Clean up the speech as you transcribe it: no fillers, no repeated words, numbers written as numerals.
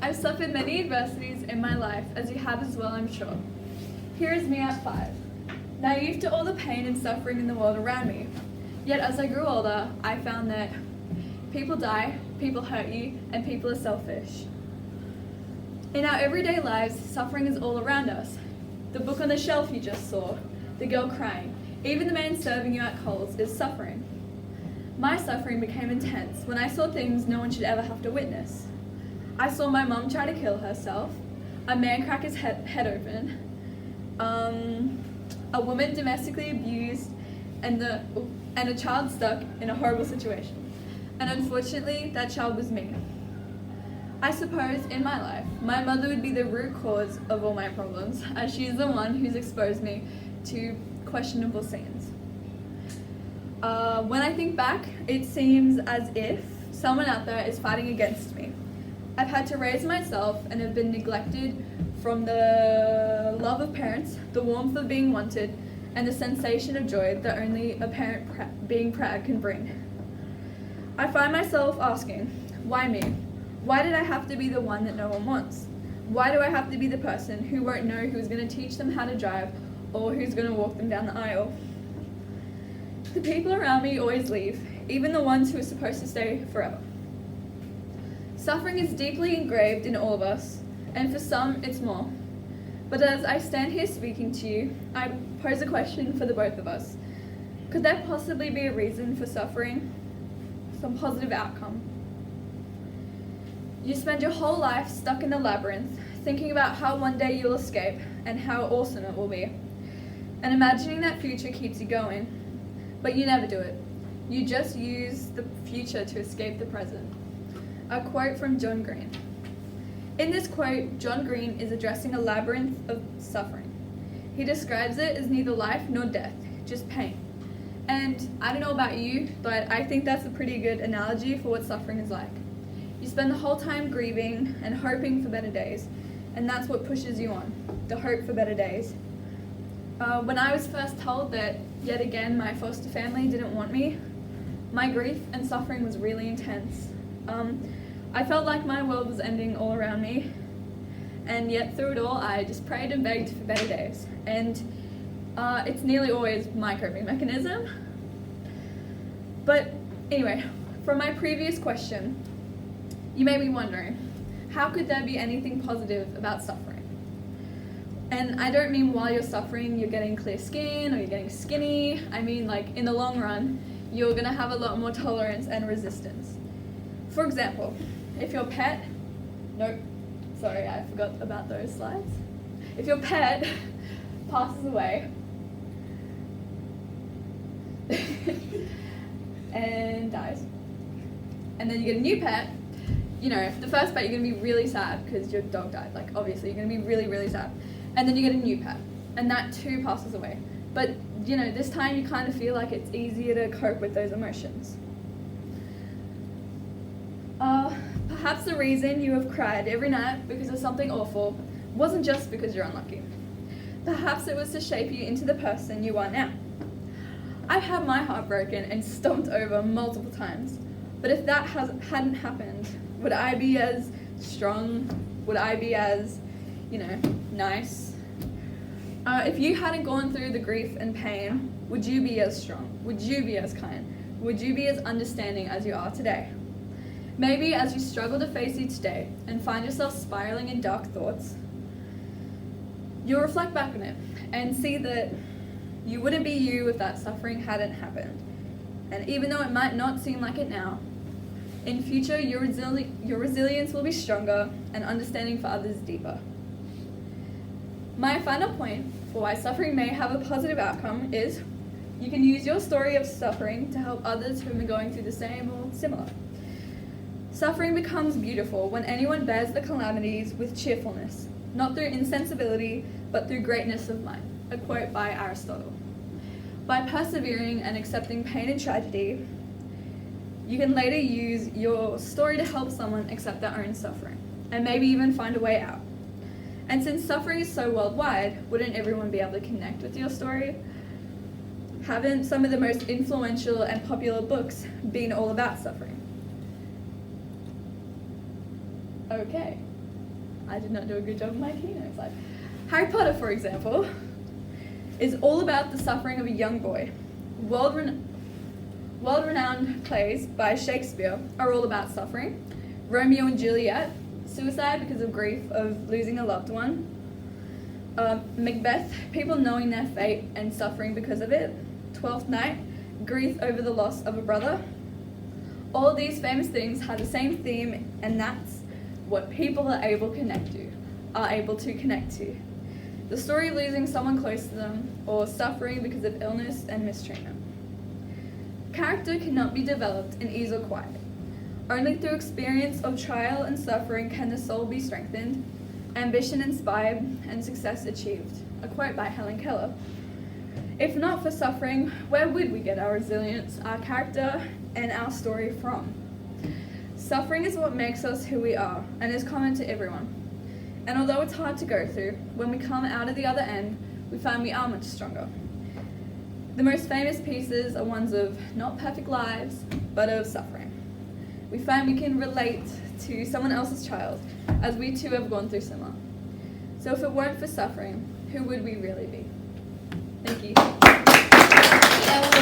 I've suffered many adversities in my life, as you have as well, I'm sure. Here is me at 5, naive to all the pain and suffering in the world around me. Yet as I grew older, I found that people die, people hurt you, and people are selfish. In our everyday lives, suffering is all around us. The book on the shelf you just saw, the girl crying, even the man serving you at Coles is suffering. My suffering became intense when I saw things no one should ever have to witness. I saw my mum try to kill herself, a man crack his head open, a woman domestically abused, and a child stuck in a horrible situation. And unfortunately, that child was me. I suppose in my life, my mother would be the root cause of all my problems, as she is the one who's exposed me to questionable sins. When I think back, it seems as if someone out there is fighting against me. I've had to raise myself and have been neglected from the love of parents, the warmth of being wanted, and the sensation of joy that only a parent being proud can bring. I find myself asking, why me? Why did I have to be the one that no one wants? Why do I have to be the person who won't know who's going to teach them how to drive or who's going to walk them down the aisle? The people around me always leave, even the ones who are supposed to stay forever. Suffering is deeply engraved in all of us, and for some it's more. But as I stand here speaking to you, I pose a question for the both of us. Could there possibly be a reason for suffering? Some positive outcome? You spend your whole life stuck in a labyrinth, thinking about how one day you'll escape and how awesome it will be. And imagining that future keeps you going. But you never do it. You just use the future to escape the present. A quote from John Green. In this quote, John Green is addressing a labyrinth of suffering. He describes it as neither life nor death, just pain. And I don't know about you, but I think that's a pretty good analogy for what suffering is like. You spend the whole time grieving and hoping for better days, and that's what pushes you on, the hope for better days. When I was first told that, yet again, my foster family didn't want me, my grief and suffering was really intense. I felt like my world was ending all around me, and yet through it all, I just prayed and begged for better days. And it's nearly always my coping mechanism. But anyway, from my previous question, you may be wondering, how could there be anything positive about suffering? And I don't mean while you're suffering, you're getting clear skin or you're getting skinny. I mean like in the long run, you're gonna have a lot more tolerance and resistance. For example, if your pet, nope, sorry, I forgot about those slides. If your pet passes away and dies, and then you get a new pet, you know, the first pet you're gonna be really sad because your dog died, like obviously you're gonna be really, really sad. And then you get a new pet, and that too passes away. But, you know, this time you kind of feel like it's easier to cope with those emotions. Perhaps the reason you have cried every night because of something awful wasn't just because you're unlucky. Perhaps it was to shape you into the person you are now. I've had my heart broken and stomped over multiple times, but if that hadn't happened, would I be as strong? Would I be as, you know, nice? If you hadn't gone through the grief and pain, would you be as strong? Would you be as kind? Would you be as understanding as you are today? Maybe as you struggle to face each day and find yourself spiraling in dark thoughts, you'll reflect back on it and see that you wouldn't be you if that suffering hadn't happened. And even though it might not seem like it now, in future your resilience will be stronger and understanding for others deeper. My final point for why suffering may have a positive outcome is you can use your story of suffering to help others who are going through the same or similar. Suffering becomes beautiful when anyone bears the calamities with cheerfulness, not through insensibility, but through greatness of mind. A quote by Aristotle. By persevering and accepting pain and tragedy, you can later use your story to help someone accept their own suffering, and maybe even find a way out. And since suffering is so worldwide, wouldn't everyone be able to connect with your story? Haven't some of the most influential and popular books been all about suffering? Okay, I did not do a good job of my keynote slide. Harry Potter, for example, is all about the suffering of a young boy. World-renowned plays by Shakespeare are all about suffering. Romeo and Juliet, suicide because of grief of losing a loved one. Macbeth, people knowing their fate and suffering because of it. Twelfth Night, grief over the loss of a brother. All of these famous things have the same theme, and that's what people are able to connect to. The story of losing someone close to them, or suffering because of illness and mistreatment. Character cannot be developed in ease or quiet. Only through experience of trial and suffering can the soul be strengthened, ambition inspired, and success achieved. A quote by Helen Keller. If not for suffering, where would we get our resilience, our character, and our story from? Suffering is what makes us who we are, and is common to everyone. And although it's hard to go through, when we come out of the other end, we find we are much stronger. The most famous pieces are ones of not perfect lives, but of suffering. We find we can relate to someone else's child, as we too have gone through similar. So if it weren't for suffering, who would we really be? Thank you.